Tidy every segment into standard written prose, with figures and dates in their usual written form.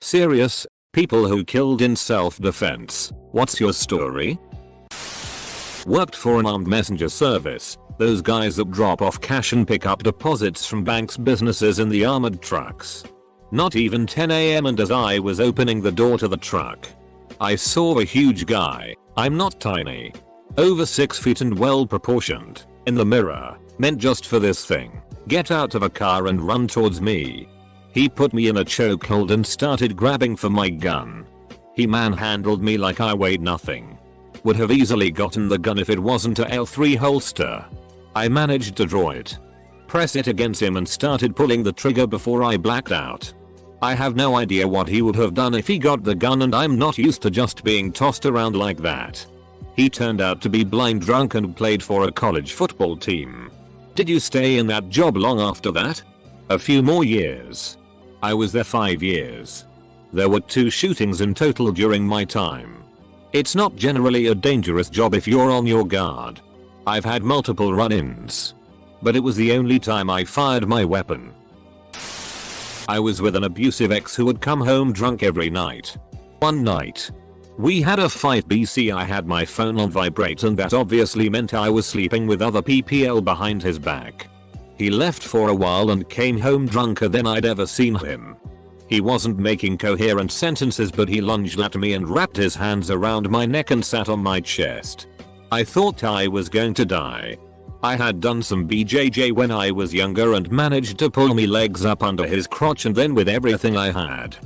Serious, people who killed in self-defense. What's your story? Worked for an armed messenger service. Those guys that drop off cash and pick up deposits from banks' businesses in the armored trucks. Not even 10 AM, and as I was opening the door to the truck, I saw a huge guy, I'm not tiny, over 6 feet and well proportioned, in the mirror, meant just for this thing, get out of a car and run towards me. He put me in a chokehold and started grabbing for my gun. He manhandled me like I weighed nothing. Would have easily gotten the gun if it wasn't a L3 holster. I managed to draw it, press it against him and started pulling the trigger before I blacked out. I have no idea what he would have done if he got the gun, and I'm not used to just being tossed around like that. He turned out to be blind drunk and played for a college football team. Did you stay in that job long after that? A few more years. I was there 5 years. There were 2 shootings in total during my time. It's not generally a dangerous job if you're on your guard. I've had multiple run-ins, but it was the only time I fired my weapon. I was with an abusive ex who would come home drunk every night. One night, we had a fight. I had my phone on vibrate, and that obviously meant I was sleeping with other people behind his back. He left for a while and came home drunker than I'd ever seen him. He wasn't making coherent sentences, but he lunged at me and wrapped his hands around my neck and sat on my chest. I thought I was going to die. I had done some BJJ when I was younger and managed to pull me legs up under his crotch, and then with everything I had,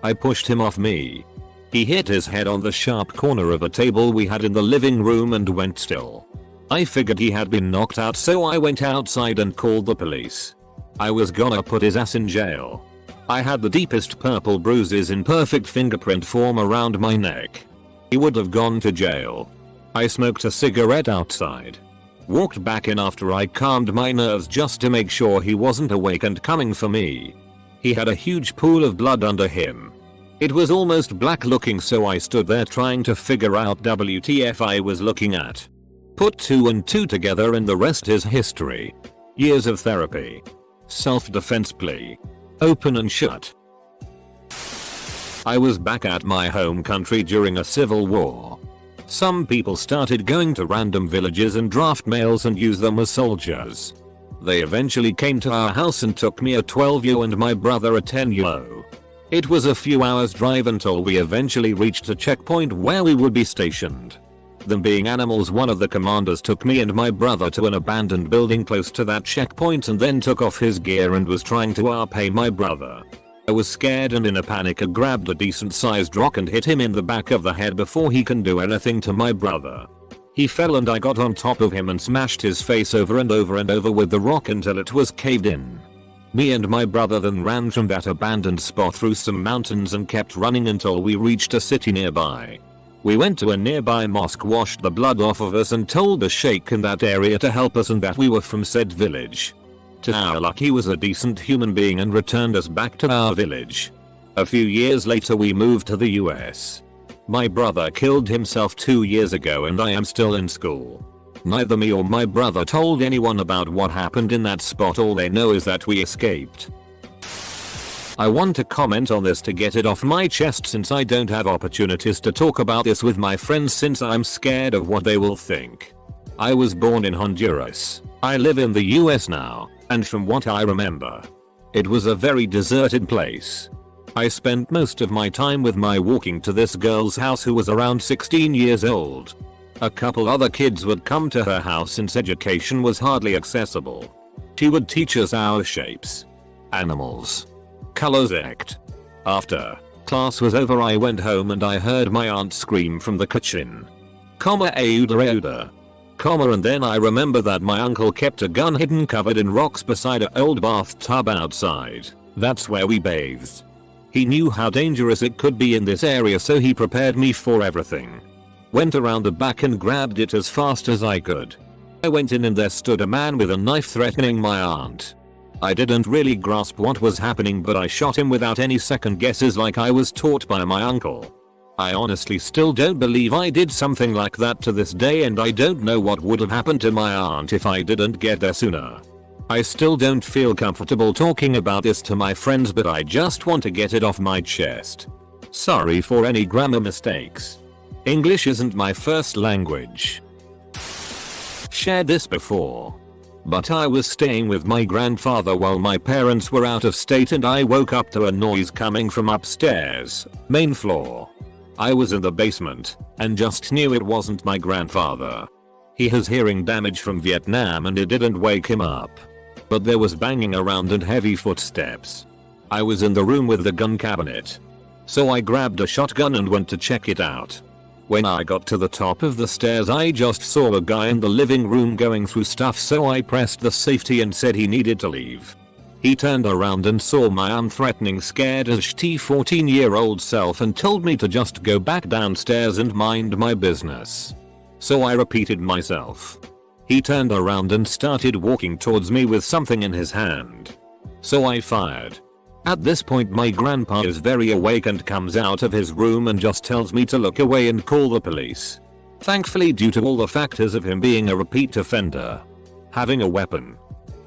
I pushed him off me. He hit his head on the sharp corner of a table we had in the living room and went still. I figured he had been knocked out, so I went outside and called the police. I was gonna put his ass in jail. I had the deepest purple bruises in perfect fingerprint form around my neck. He would have gone to jail. I smoked a cigarette outside. Walked back in after I calmed my nerves just to make sure he wasn't awake and coming for me. He had a huge pool of blood under him. It was almost black looking, so I stood there trying to figure out WTF I was looking at. Put 2 and 2 together and the rest is history. Years of therapy. Self-defense plea. Open and shut. I was back at my home country during a civil war. Some people started going to random villages and draft males and use them as soldiers. They eventually came to our house and took me, a 12-year-old, and my brother, a 10-year-old. It was a few hours drive until we eventually reached a checkpoint where we would be stationed. Them being animals, one of the commanders took me and my brother to an abandoned building close to that checkpoint and then took off his gear and was trying to RP my brother. I was scared and in a panic I grabbed a decent sized rock and hit him in the back of the head before he can do anything to my brother. He fell and I got on top of him and smashed his face over and over and over with the rock until it was caved in. Me and my brother then ran from that abandoned spot through some mountains and kept running until we reached a city nearby. We went to a nearby mosque, washed the blood off of us and told the sheikh in that area to help us and that we were from said village. To our luck, he was a decent human being and returned us back to our village. A few years later we moved to the US. My brother killed himself 2 years ago and I am still in school. Neither me or my brother told anyone about what happened in that spot. All they know is that we escaped. I want to comment on this to get it off my chest since I don't have opportunities to talk about this with my friends since I'm scared of what they will think. I was born in Honduras. I live in the US now, and from what I remember, it was a very deserted place. I spent most of my time with my walking to this girl's house who was around 16 years old. A couple other kids would come to her house since education was hardly accessible. She would teach us our shapes, animals, colors, act. After class was over I went home and I heard my aunt scream from the kitchen. Auda. And then I remember that my uncle kept a gun hidden covered in rocks beside an old bathtub outside. That's where we bathed. He knew how dangerous it could be in this area, so he prepared me for everything. Went around the back and grabbed it as fast as I could. I went in and there stood a man with a knife threatening my aunt. I didn't really grasp what was happening, but I shot him without any second guesses like I was taught by my uncle. I honestly still don't believe I did something like that to this day, and I don't know what would have happened to my aunt if I didn't get there sooner. I still don't feel comfortable talking about this to my friends, but I just want to get it off my chest. Sorry for any grammar mistakes. English isn't my first language. Shared this before. But I was staying with my grandfather while my parents were out of state, and I woke up to a noise coming from upstairs, main floor. I was in the basement and just knew it wasn't my grandfather. He has hearing damage from Vietnam and it didn't wake him up. But there was banging around and heavy footsteps. I was in the room with the gun cabinet. So I grabbed a shotgun and went to check it out. When I got to the top of the stairs, I just saw a guy in the living room going through stuff, so I pressed the safety and said he needed to leave. He turned around and saw my unthreatening, scared as shit 14-year-old self and told me to just go back downstairs and mind my business. So I repeated myself. He turned around and started walking towards me with something in his hand. So I fired. At this point my grandpa is very awake and comes out of his room and just tells me to look away and call the police. Thankfully, due to all the factors of him being a repeat offender, having a weapon,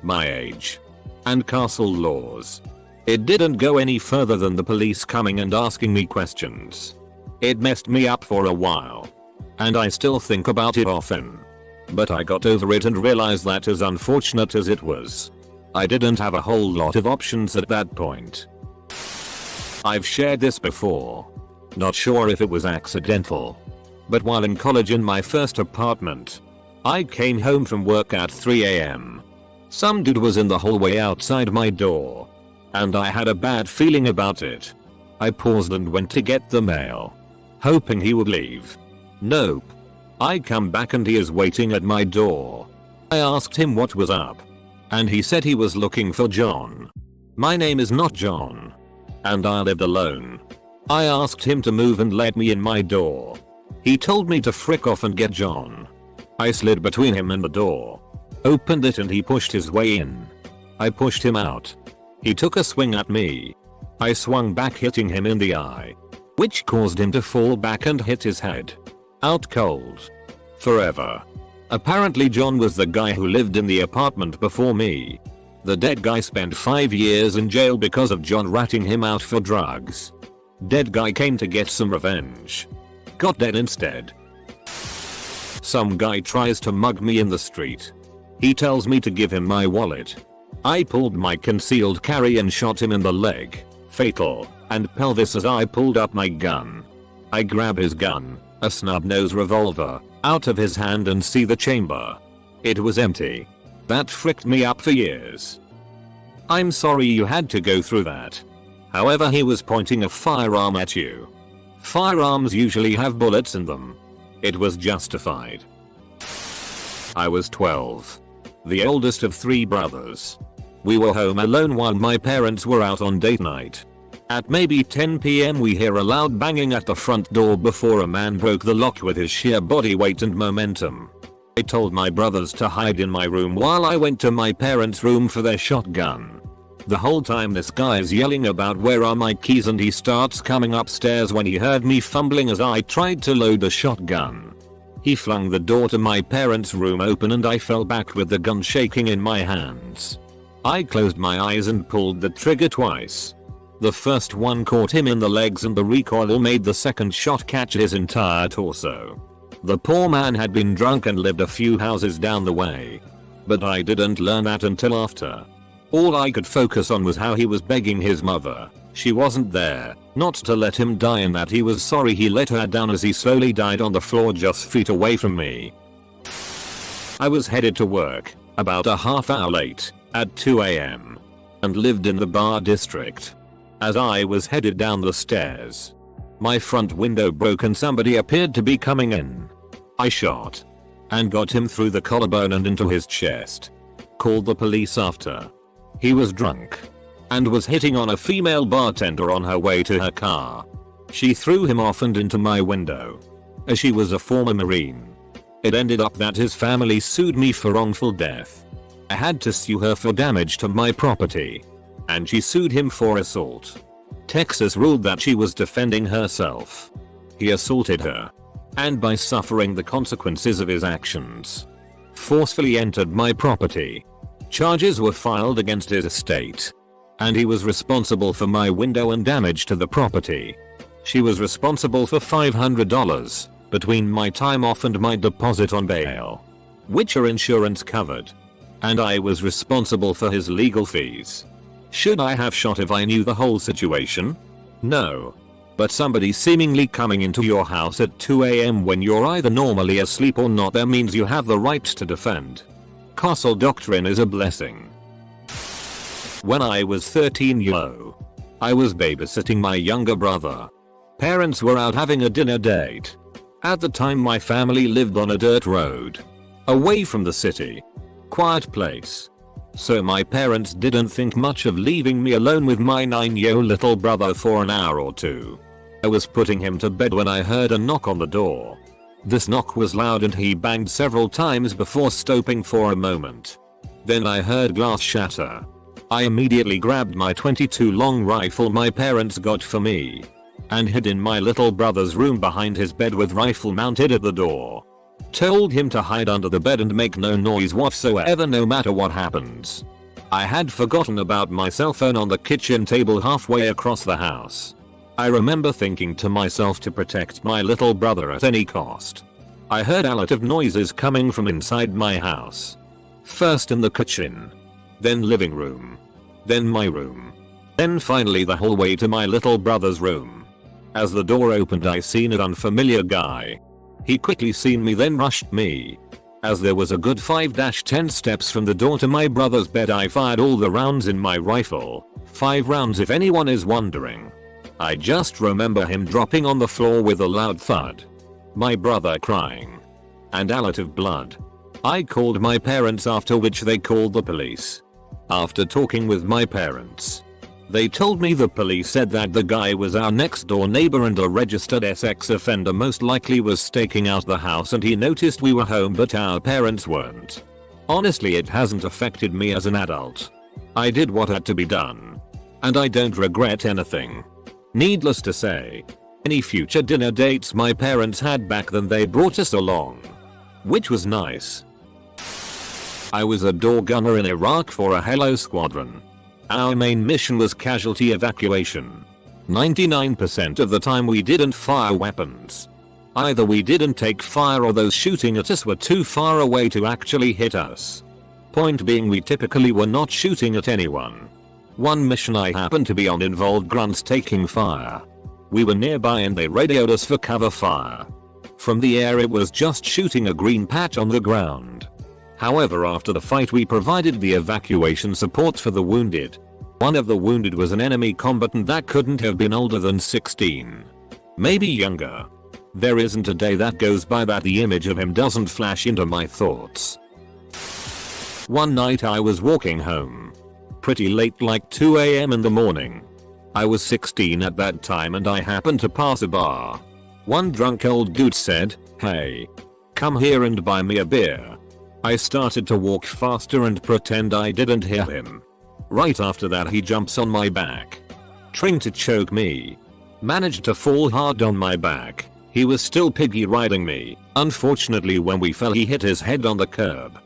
my age, and castle laws, it didn't go any further than the police coming and asking me questions. It messed me up for a while, and I still think about it often. But I got over it and realized that as unfortunate as it was, I didn't have a whole lot of options at that point. I've shared this before. Not sure if it was accidental. But while in college in my first apartment, I came home from work at 3 AM. Some dude was in the hallway outside my door, and I had a bad feeling about it. I paused and went to get the mail, hoping he would leave. Nope. I come back and he is waiting at my door. I asked him what was up, and he said he was looking for John. My name is not John, and I lived alone. I asked him to move and let me in my door. He told me to frick off and get John. I slid between him and the door, opened it, and he pushed his way in. I pushed him out. He took a swing at me. I swung back, hitting him in the eye, which caused him to fall back and hit his head. Out cold. Forever. Apparently John was the guy who lived in the apartment before me. The dead guy spent 5 years in jail because of John ratting him out for drugs. Dead guy came to get some revenge. Got dead instead. Some guy tries to mug me in the street. He tells me to give him my wallet. I pulled my concealed carry and shot him in the leg, fatal, and pelvis as I pulled up my gun. I grab his gun, a snub-nose revolver, out of his hand and see the chamber. It was empty. That fricked me up for years. I'm sorry you had to go through that. However, he was pointing a firearm at you. Firearms usually have bullets in them. It was justified. I was 12. The oldest of 3 brothers. We were home alone while my parents were out on date night. At maybe 10 PM we hear a loud banging at the front door before a man broke the lock with his sheer body weight and momentum. I told my brothers to hide in my room while I went to my parents' room for their shotgun. The whole time this guy is yelling about where are my keys, and he starts coming upstairs when he heard me fumbling as I tried to load the shotgun. He flung the door to my parents' room open and I fell back with the gun shaking in my hands. I closed my eyes and pulled the trigger twice. The first one caught him in the legs and the recoil made the second shot catch his entire torso. The poor man had been drunk and lived a few houses down the way. But I didn't learn that until after. All I could focus on was how he was begging his mother, she wasn't there, not to let him die, and that he was sorry he let her down as he slowly died on the floor just feet away from me. I was headed to work, about a half hour late, at 2 AM, and lived in the bar district. As I was headed down the stairs, my front window broke and somebody appeared to be coming in. I shot and got him through the collarbone and into his chest. Called the police after. He was drunk and was hitting on a female bartender on her way to her car. She threw him off and into my window. As she was a former Marine. It ended up that his family sued me for wrongful death. I had to sue her for damage to my property. And she sued him for assault. Texas ruled that she was defending herself. He assaulted her, and by suffering the consequences of his actions, forcefully entered my property. Charges were filed against his estate. And he was responsible for my window and damage to the property. She was responsible for $500 between my time off and my deposit on bail, which are insurance covered. And I was responsible for his legal fees. Should I have shot if I knew the whole situation? No. But somebody seemingly coming into your house at 2 AM when you're either normally asleep or not there means you have the right to defend. Castle doctrine is a blessing. When I was 13 I was babysitting my younger brother. Parents were out having a dinner date. At the time my family lived on a dirt road. Away from the city. Quiet place. So my parents didn't think much of leaving me alone with my 9-year-old little brother for an hour or two. I was putting him to bed when I heard a knock on the door. This knock was loud and he banged several times before stopping for a moment. Then I heard glass shatter. I immediately grabbed my .22 long rifle my parents got for me and hid in my little brother's room behind his bed with rifle mounted at the door. Told him to hide under the bed and make no noise whatsoever no matter what happens. I had forgotten about my cell phone on the kitchen table halfway across the house. I remember thinking to myself to protect my little brother at any cost. I heard a lot of noises coming from inside my house. First in the kitchen. Then living room. Then my room. Then finally the hallway to my little brother's room. As the door opened I seen an unfamiliar guy. He quickly seen me then rushed me. As there was a good 5-10 steps from the door to my brother's bed I fired all the rounds in my rifle. 5 rounds if anyone is wondering. I just remember him dropping on the floor with a loud thud. My brother crying. And a lot of blood. I called my parents after which they called the police. After talking with my parents, they told me the police said that the guy was our next door neighbor and a registered sex offender most likely was staking out the house and he noticed we were home but our parents weren't. Honestly it hasn't affected me as an adult. I did what had to be done. And I don't regret anything. Needless to say, any future dinner dates my parents had back then they brought us along. Which was nice. I was a door gunner in Iraq for a Hello Squadron. Our main mission was casualty evacuation. 99% of the time we didn't fire weapons. Either we didn't take fire or those shooting at us were too far away to actually hit us. Point being we typically were not shooting at anyone. One mission I happened to be on involved grunts taking fire. We were nearby and they radioed us for cover fire. From the air it was just shooting a green patch on the ground. However after the fight we provided the evacuation support for the wounded. One of the wounded was an enemy combatant that couldn't have been older than 16. Maybe younger. There isn't a day that goes by that the image of him doesn't flash into my thoughts. One night I was walking home. Pretty late like 2 AM in the morning. I was 16 at that time and I happened to pass a bar. One drunk old dude said, "Hey, come here and buy me a beer." I started to walk faster and pretend I didn't hear him. Right after that he jumps on my back. Trying to choke me. Managed to fall hard on my back. He was still piggy riding me. Unfortunately when we fell he hit his head on the curb.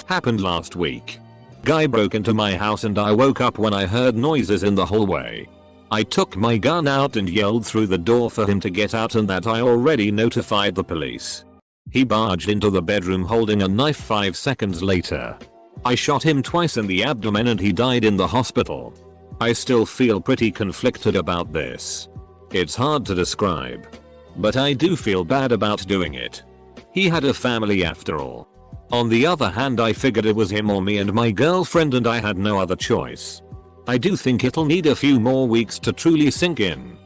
Happened last week. Guy broke into my house and I woke up when I heard noises in the hallway. I took my gun out and yelled through the door for him to get out and that I already notified the police. He barged into the bedroom holding a knife 5 seconds later. I shot him twice in the abdomen and he died in the hospital. I still feel pretty conflicted about this. It's hard to describe. But I do feel bad about doing it. He had a family after all. On the other hand I figured it was him or me and my girlfriend and I had no other choice. I do think it'll need a few more weeks to truly sink in.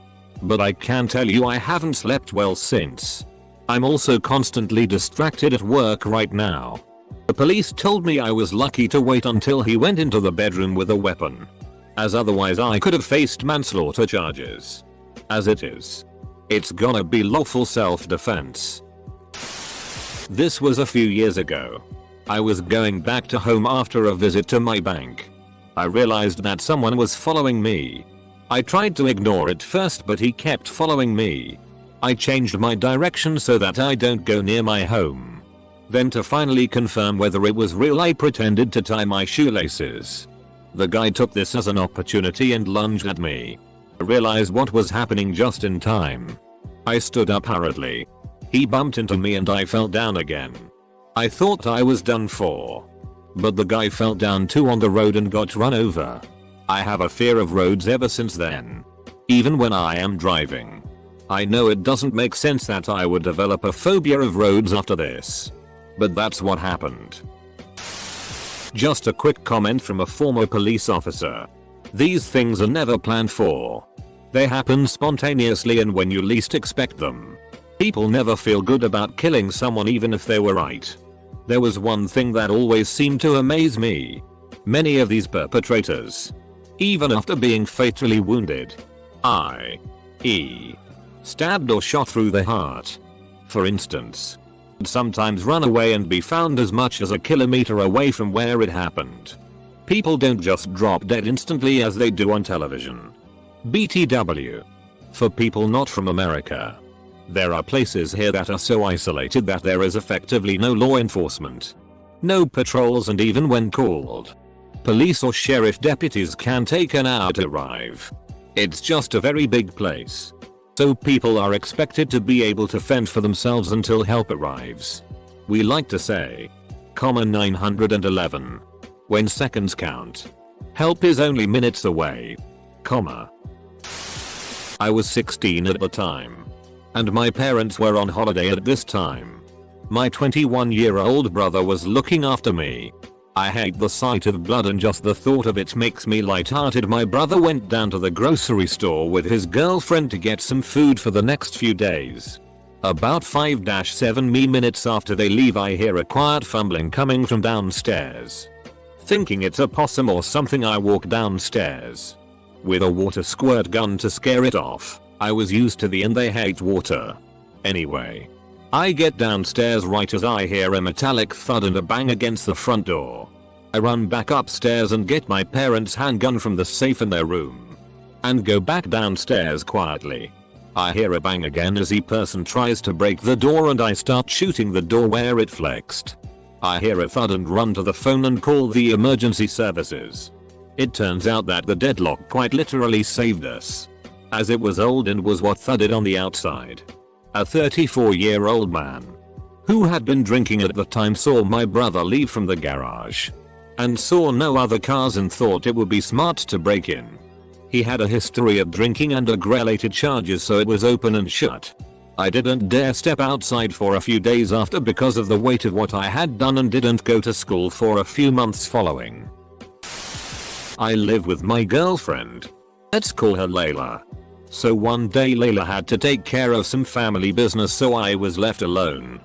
But I can tell you I haven't slept well since. I'm also constantly distracted at work right now. The police told me I was lucky to wait until he went into the bedroom with a weapon. As otherwise I could have faced manslaughter charges. As it is, it's gonna be lawful self-defense. This was a few years ago. I was going back to home after a visit to my bank. I realized that someone was following me. I tried to ignore it first but he kept following me. I changed my direction so that I don't go near my home. Then to finally confirm whether it was real, I pretended to tie my shoelaces. The guy took this as an opportunity and lunged at me. I realized what was happening just in time. I stood up hurriedly. He bumped into me and I fell down again. I thought I was done for. But the guy fell down too on the road and got run over. I have a fear of roads ever since then. Even when I am driving. I know it doesn't make sense that I would develop a phobia of roads after this. But that's what happened. Just a quick comment from a former police officer. These things are never planned for. They happen spontaneously and when you least expect them. People never feel good about killing someone even if they were right. There was one thing that always seemed to amaze me. Many of these perpetrators, even after being fatally wounded, i.e. stabbed or shot through the heart, for instance, would sometimes run away and be found as much as a kilometer away from where it happened. People don't just drop dead instantly as they do on television. BTW. For people not from America. There are places here that are so isolated that there is effectively no law enforcement. No patrols, and even when called, police or sheriff deputies can take an hour to arrive. It's just a very big place. So people are expected to be able to fend for themselves until help arrives. We like to say, 911. When seconds count. Help is only minutes away. I was 16 at the time. And my parents were on holiday at this time. My 21-year-old brother was looking after me. I hate the sight of blood and just the thought of it makes me lighthearted. My brother went down to the grocery store with his girlfriend to get some food for the next few days. About 5-7 minutes after they leave, I hear a quiet fumbling coming from downstairs. Thinking it's a possum or something, I walk downstairs with a water squirt gun to scare it off. I was used to and they hate water. Anyway, I get downstairs right as I hear a metallic thud and a bang against the front door. I run back upstairs and get my parents' handgun from the safe in their room. And go back downstairs quietly. I hear a bang again as the person tries to break the door and I start shooting the door where it flexed. I hear a thud and run to the phone and call the emergency services. It turns out that the deadlock quite literally saved us, as it was old and was what thudded on the outside. A 34-year-old man who had been drinking at the time saw my brother leave from the garage and saw no other cars and thought it would be smart to break in. He had a history of drinking and drug-related charges, so it was open and shut. I didn't dare step outside for a few days after because of the weight of what I had done and didn't go to school for a few months following. I live with my girlfriend. Let's call her Layla. So one day Layla had to take care of some family business, so I was left alone.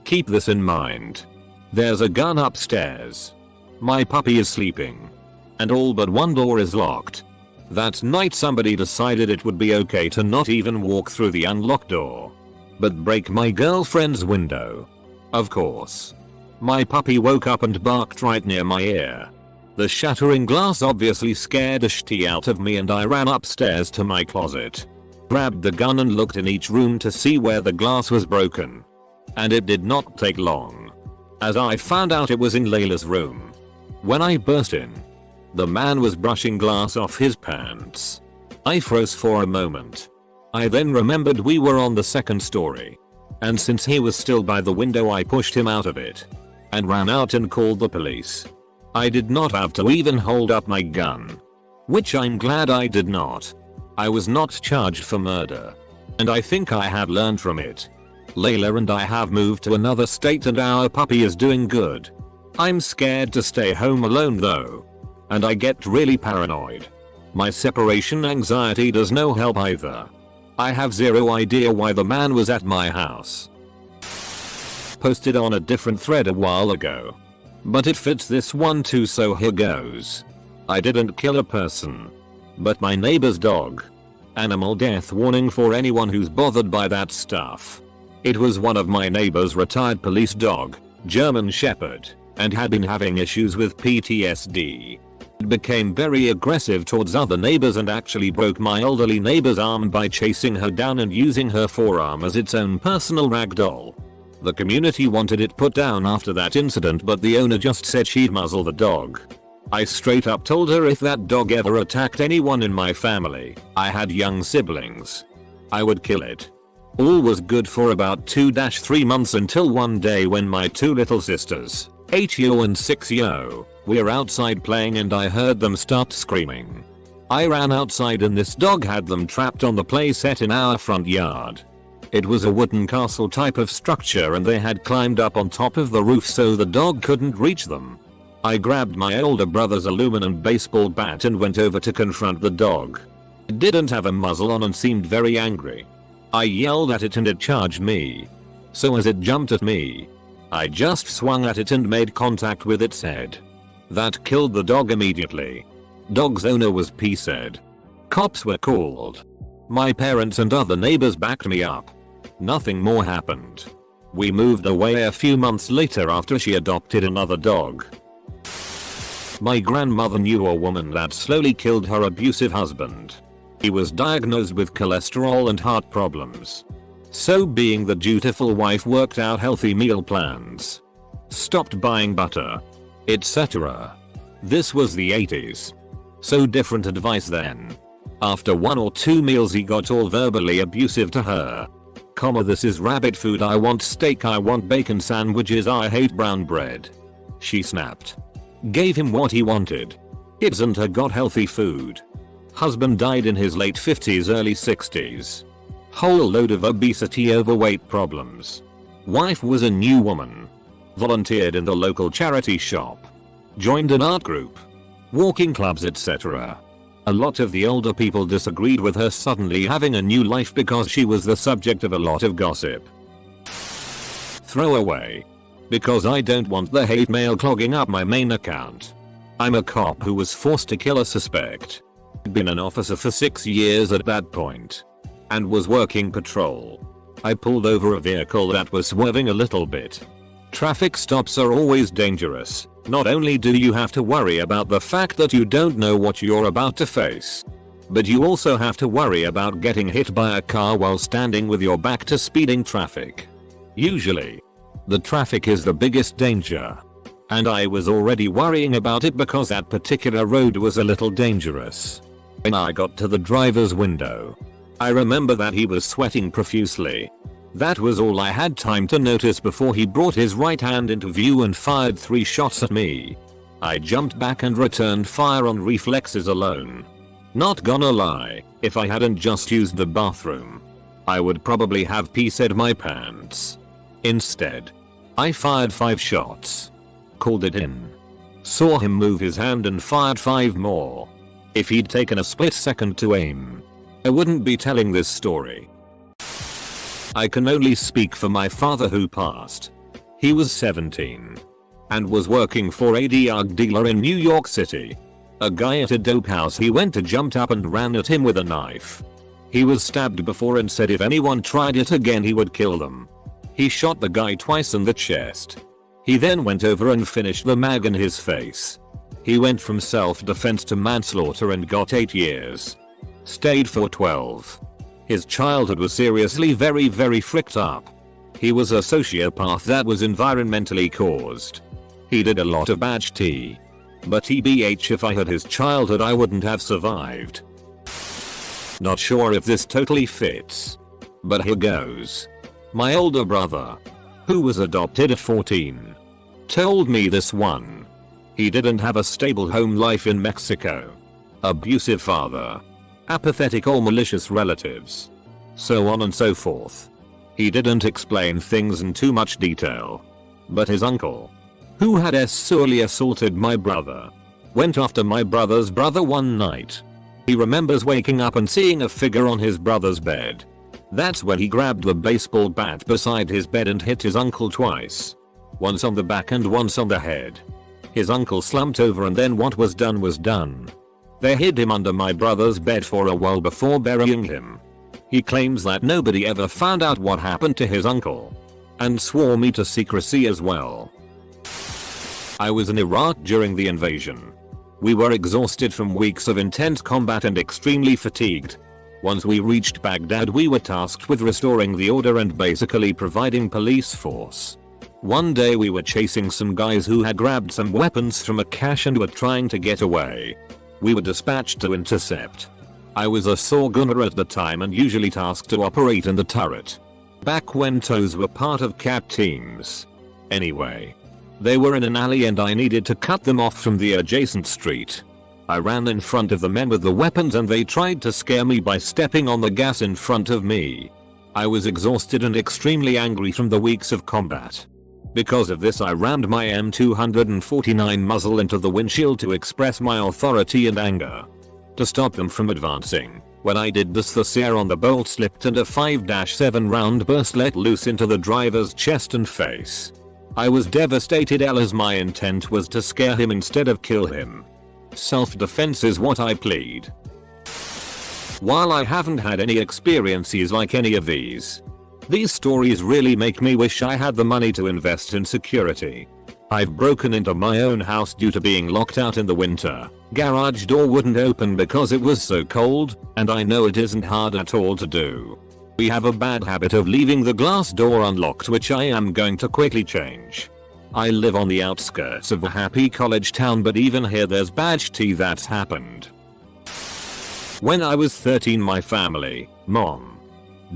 Keep this in mind. There's a gun upstairs. My puppy is sleeping. And all but one door is locked. That night somebody decided it would be okay to not even walk through the unlocked door, but break my girlfriend's window. Of course. My puppy woke up and barked right near my ear. The shattering glass obviously scared the shit out of me and I ran upstairs to my closet. Grabbed the gun and looked in each room to see where the glass was broken. And it did not take long, as I found out it was in Layla's room. When I burst in, the man was brushing glass off his pants. I froze for a moment. I then remembered we were on the second story. And since he was still by the window, I pushed him out of it and ran out and called the police. I did not have to even hold up my gun, which I'm glad I did not. I was not charged for murder, and I think I have learned from it. Layla and I have moved to another state and our puppy is doing good. I'm scared to stay home alone though, and I get really paranoid. My separation anxiety does no help either. I have zero idea why the man was at my house. Posted on a different thread a while ago, but it fits this one too, so here goes. I didn't kill a person, but my neighbor's dog. Animal death warning for anyone who's bothered by that stuff. It was one of my neighbor's retired police dog, German Shepherd, and had been having issues with PTSD. It became very aggressive towards other neighbors and actually broke my elderly neighbor's arm by chasing her down and using her forearm as its own personal rag doll. The community wanted it put down after that incident, but the owner just said she'd muzzle the dog. I straight up told her if that dog ever attacked anyone in my family, I had young siblings, I would kill it. All was good for about 2-3 months until one day when my two little sisters, 8-year and 6-year, were outside playing and I heard them start screaming. I ran outside and this dog had them trapped on the play set in our front yard. It was a wooden castle type of structure and they had climbed up on top of the roof so the dog couldn't reach them. I grabbed my older brother's aluminum baseball bat and went over to confront the dog. It didn't have a muzzle on and seemed very angry. I yelled at it and it charged me. So as it jumped at me, I just swung at it and made contact with its head. That killed the dog immediately. Dog's owner was pissed. Cops were called. My parents and other neighbors backed me up. Nothing more happened. We moved away a few months later after she adopted another dog. My grandmother knew a woman that slowly killed her abusive husband. He was diagnosed with cholesterol and heart problems. So being the dutiful wife worked out healthy meal plans, stopped buying butter, etc. This was the 80s. So different advice then. After 1 or 2 meals he got all verbally abusive to her. This is rabbit food, I want steak, I want bacon sandwiches, I hate brown bread. She snapped. Gave him what he wanted. Kids and her got healthy food. Husband died in his late 50s early 60s. Whole load of obesity, overweight problems. Wife was a new woman. Volunteered in the local charity shop. Joined an art group. Walking clubs, etc. A lot of the older people disagreed with her suddenly having a new life because she was the subject of a lot of gossip. Throw away. Because I don't want the hate mail clogging up my main account. I'm a cop who was forced to kill a suspect. Been an officer for 6 years at that point. And was working patrol. I pulled over a vehicle that was swerving a little bit. Traffic stops are always dangerous. Not only do you have to worry about the fact that you don't know what you're about to face, but you also have to worry about getting hit by a car while standing with your back to speeding traffic. Usually, the traffic is the biggest danger. And I was already worrying about it because that particular road was a little dangerous. When I got to the driver's window, I remember that he was sweating profusely. That was all I had time to notice before he brought his right hand into view and fired 3 shots at me. I jumped back and returned fire on reflexes alone. Not gonna lie, if I hadn't just used the bathroom, I would probably have pissed my pants. Instead, I fired 5 shots. Called it in. Saw him move his hand and fired 5 more. If he'd taken a split second to aim, I wouldn't be telling this story. I can only speak for my father who passed. He was 17 and was working for a drug dealer in New York City. A guy at a dope house he went to jumped up and ran at him with a knife. He was stabbed before and said if anyone tried it again he would kill them. He shot the guy twice in the chest. He then went over and finished the mag in his face. He went from self-defense to manslaughter and got 8 years. Stayed for 12. His childhood was seriously very fricked up. He was a sociopath that was environmentally caused. He did a lot of bad tea. But TBH, if I had his childhood I wouldn't have survived. Not sure if this totally fits, but here goes. My older brother, who was adopted at 14, told me this one. He didn't have a stable home life in Mexico. Abusive father. Apathetic or malicious relatives. So on and so forth. He didn't explain things in too much detail. But his uncle, who had sexually assaulted my brother, went after my brother's brother one night. He remembers waking up and seeing a figure on his brother's bed. That's when he grabbed the baseball bat beside his bed and hit his uncle twice. Once on the back and once on the head. His uncle slumped over and then what was done was done. They hid him under my brother's bed for a while before burying him. He claims that nobody ever found out what happened to his uncle. And swore me to secrecy as well. I was in Iraq during the invasion. We were exhausted from weeks of intense combat and extremely fatigued. Once we reached Baghdad, we were tasked with restoring the order and basically providing police force. One day we were chasing some guys who had grabbed some weapons from a cache and were trying to get away. We were dispatched to intercept. I was a saw gunner at the time and usually tasked to operate in the turret. Back when TOWs were part of CAT teams. Anyway, they were in an alley and I needed to cut them off from the adjacent street. I ran in front of the men with the weapons and they tried to scare me by stepping on the gas in front of me. I was exhausted and extremely angry from the weeks of combat. Because of this, I rammed my M249 muzzle into the windshield to express my authority and anger. To stop them from advancing. When I did this, the sear on the bolt slipped and a 5-7 round burst let loose into the driver's chest and face. I was devastated as my intent was to scare him instead of kill him. Self-defense is what I plead. While I haven't had any experiences like any of these stories really make me wish I had the money to invest in security. I've broken into my own house due to being locked out in the winter. Garage door wouldn't open because it was so cold, and I know it isn't hard at all to do. We have a bad habit of leaving the glass door unlocked, which I am going to quickly change. I live on the outskirts of a happy college town, but even here there's badge tea that's happened. When I was 13, my family, mom,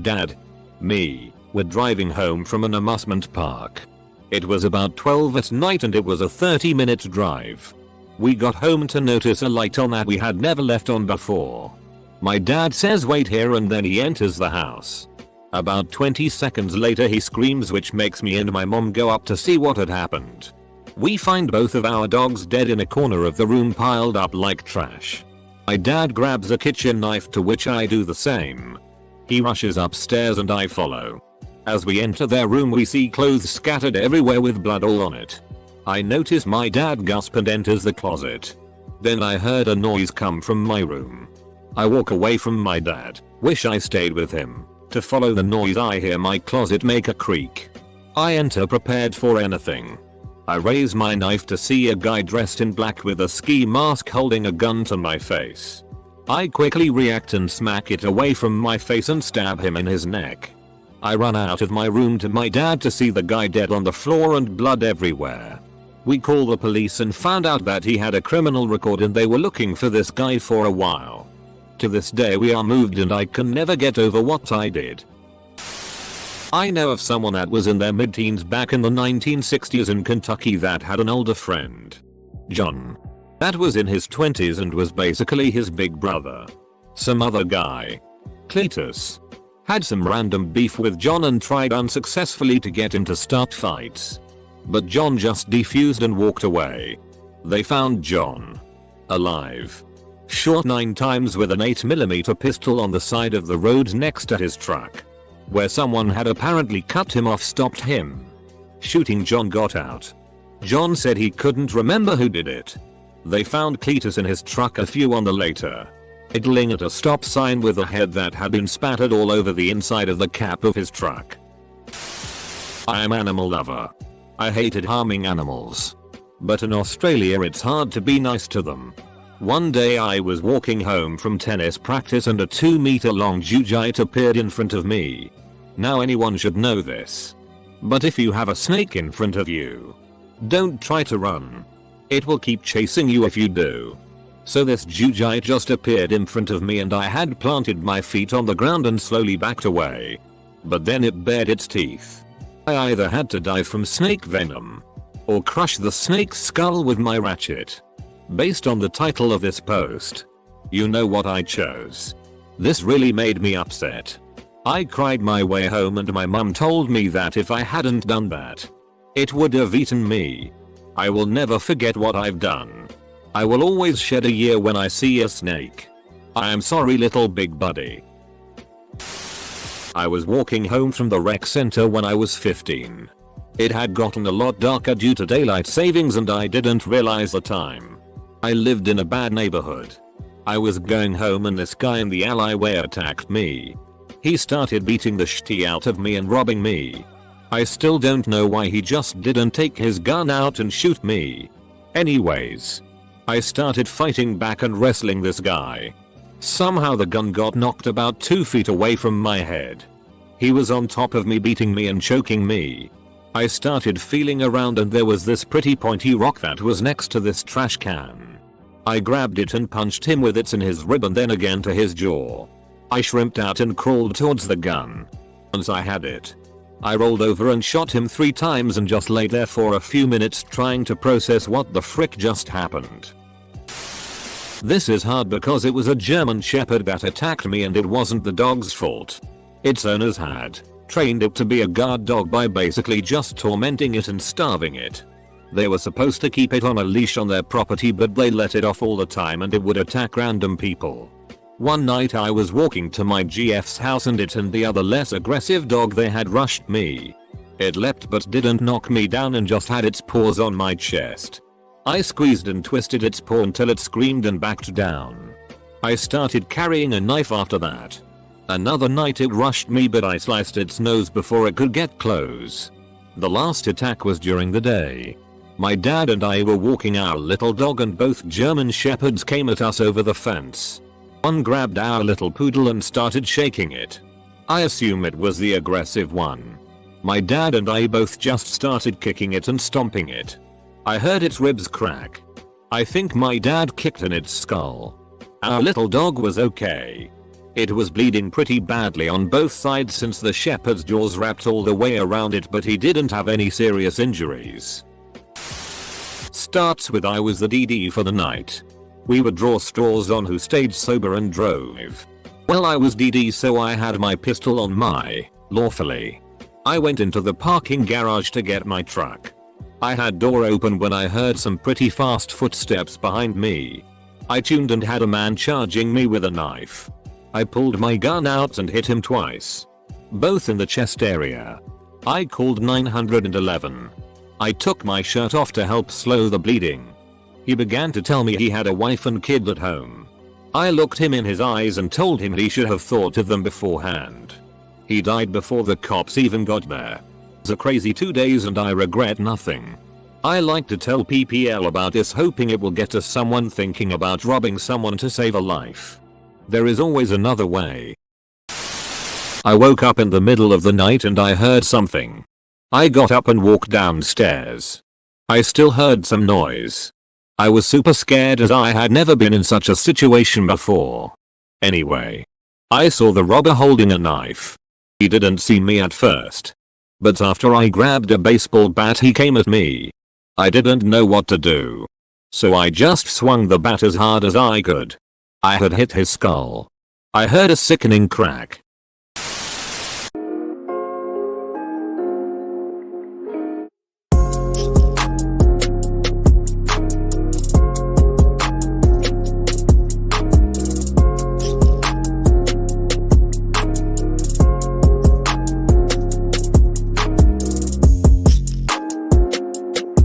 dad, me, were driving home from an amusement park. It was about 12 at night and it was a 30-minute drive. We got home to notice a light on that we had never left on before. My dad says wait here and then he enters the house. About 20 seconds later he screams, which makes me and my mom go up to see what had happened. We find both of our dogs dead in a corner of the room, piled up like trash. My dad grabs a kitchen knife, to which I do the same. He rushes upstairs and I follow. As we enter their room we see clothes scattered everywhere with blood all on it. I notice my dad gasp and enters the closet. Then I heard a noise come from my room. I walk away from my dad, wish I stayed with him. To follow the noise I hear my closet make a creak. I enter prepared for anything. I raise my knife to see a guy dressed in black with a ski mask holding a gun to my face. I quickly react and smack it away from my face and stab him in his neck. I run out of my room to my dad to see the guy dead on the floor and blood everywhere. We call the police and found out that he had a criminal record and they were looking for this guy for a while. To this day we are moved and I can never get over what I did. I know of someone that was in their mid-teens back in the 1960s in Kentucky that had an older friend, John, that was in his 20s and was basically his big brother. Some other guy, Cletus, had some random beef with John and tried unsuccessfully to get him to start fights. But John just defused and walked away. They found John alive, shot 9 times with an 8mm pistol on the side of the road next to his truck. Where someone had apparently cut him off stopped him. Shooting John got out. John said he couldn't remember who did it. They found Cletus in his truck a few on the later, idling at a stop sign with a head that had been spattered all over the inside of the cap of his truck. I am animal lover. I hated harming animals. But in Australia it's hard to be nice to them. One day I was walking home from tennis practice and a 2-meter long jujite appeared in front of me. Now anyone should know this. But if you have a snake in front of you, don't try to run. It will keep chasing you if you do. So this jujite just appeared in front of me and I had planted my feet on the ground and slowly backed away. But then it bared its teeth. I either had to die from snake venom or crush the snake's skull with my ratchet. Based on the title of this post, you know what I chose. This really made me upset. I cried my way home and my mum told me that if I hadn't done that, it would have eaten me. I will never forget what I've done. I will always shed a tear when I see a snake. I am sorry, little big buddy. I was walking home from the rec center when I was 15. It had gotten a lot darker due to daylight savings and I didn't realize the time. I lived in a bad neighborhood. I was going home and this guy in the alleyway attacked me. He started beating the shit out of me and robbing me. I still don't know why he just didn't take his gun out and shoot me. Anyways, I started fighting back and wrestling this guy. Somehow the gun got knocked about 2 feet away from my head. He was on top of me, beating me and choking me. I started feeling around and there was this pretty pointy rock that was next to this trash can. I grabbed it and punched him with it in his rib and then again to his jaw. I shrimped out and crawled towards the gun. Once I had it, I rolled over and shot him 3 times and just lay there for a few minutes trying to process what the frick just happened. This is hard because it was a German Shepherd that attacked me and it wasn't the dog's fault. Its owners had trained it to be a guard dog by basically just tormenting it and starving it. They were supposed to keep it on a leash on their property, but they let it off all the time and it would attack random people. One night I was walking to my GF's house and it and the other less aggressive dog they had rushed me. It leapt but didn't knock me down and just had its paws on my chest. I squeezed and twisted its paw until it screamed and backed down. I started carrying a knife after that. Another night it rushed me but I sliced its nose before it could get close. The last attack was during the day. My dad and I were walking our little dog and both German Shepherds came at us over the fence. One grabbed our little poodle and started shaking it. I assume it was the aggressive one. My dad and I both just started kicking it and stomping it. I heard its ribs crack. I think my dad kicked in its skull. Our little dog was okay. It was bleeding pretty badly on both sides since the shepherd's jaws wrapped all the way around it, but he didn't have any serious injuries. Starts with I was the DD for the night. We would draw straws on who stayed sober and drove. Well, I was DD so I had my pistol on my lawfully. I went into the parking garage to get my truck. I had door open when I heard some pretty fast footsteps behind me. I tuned and had a man charging me with a knife. I pulled my gun out and hit him twice, both in the chest area. I called 911. I took my shirt off to help slow the bleeding. He began to tell me he had a wife and kid at home. I looked him in his eyes and told him he should have thought of them beforehand. He died before the cops even got there. It was a crazy 2 days and I regret nothing. I like to tell PPL about this, hoping it will get to someone thinking about robbing someone to save a life. There is always another way. I woke up in the middle of the night and I heard something. I got up and walked downstairs. I still heard some noise. I was super scared as I had never been in such a situation before. Anyway, I saw the robber holding a knife. He didn't see me at first, but after I grabbed a baseball bat he came at me. I didn't know what to do, so I just swung the bat as hard as I could. I had hit his skull. I heard a sickening crack.